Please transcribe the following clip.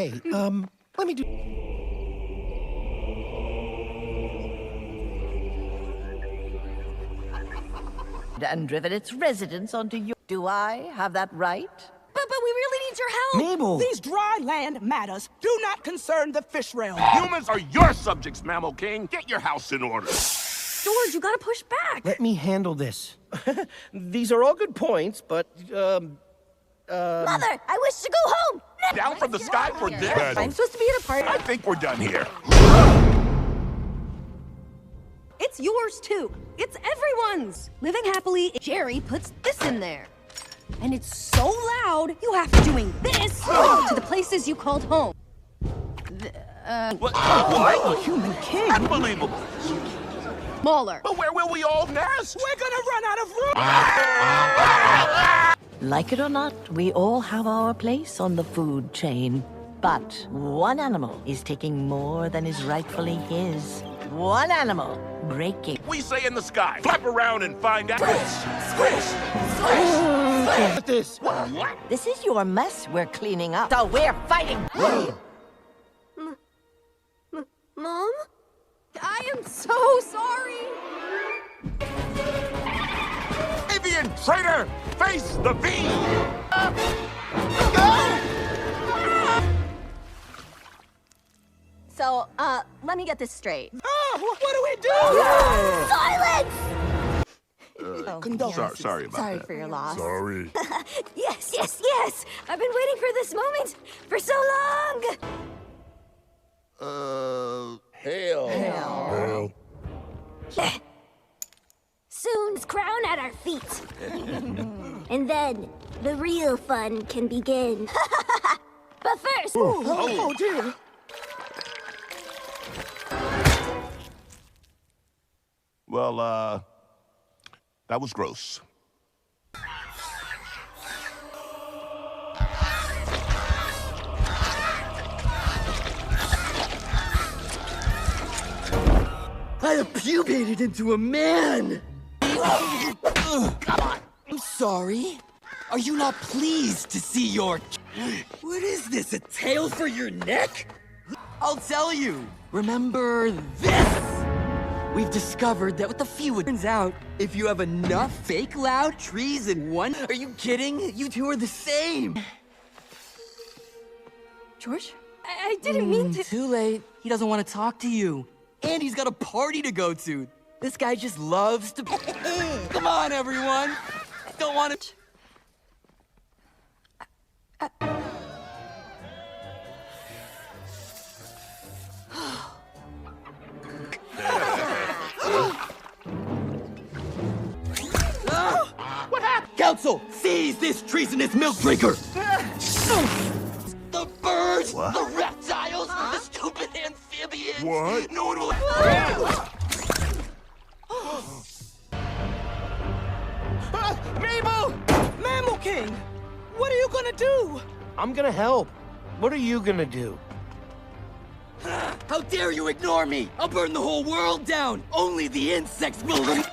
Okay, let me do... And driven its residents onto your... Do I have that right? But we really need your help! Mabel! These dry land matters do not concern the fish realm. Humans are your subjects, Mammal King. Get your house in order. George, you gotta push back! Let me handle this. These are all good points, but, Mother, I wish to go home! Down from the sky for this? I'm supposed to be at a party. I think we're done here. It's yours, too. It's everyone's. Living happily, Jerry puts this in there. And it's so loud, you have to doing this to the places you called home. What? Human king. Unbelievable. Smaller. But where will we all nest? We're gonna run out of room. Like it or not, we all have our place on the food chain. But one animal is taking more than is rightfully his. One animal breaking. We say in the sky. Flap around and find out. At this. What? This is your mess we're cleaning up. So we're fighting. Mom? I am so sorry. Avian traitor, face the V. So, let me get this straight. Oh, what do we do? Silence! Sorry about Sorry that. for your loss. Sorry. Yes! I've been waiting for this moment for so long! Hell. Soon's crown at our feet. And then the real fun can begin. But first, Oh, dear. Well, that was gross. I have pupated into a man! I'm sorry. Are you not pleased to see your... What is this, a tail for your neck? I'll tell you. Remember this? We've discovered that with a few... Turns out, if you have enough fake loud trees in one... Are you kidding? You two are the same. George? I didn't mean to... Too late. He doesn't want to talk to you. And he's got a party to go to. This guy just loves to... Come on, everyone. Don't want to... What happened? Council, seize this treasonous milk drinker! The birds, the reptiles, the stupid amphibians! What? No one will... Mabel! Mammal King, what are you gonna do? I'm gonna help. What are you gonna do? How dare you ignore me! I'll burn the whole world down! Only the insects will...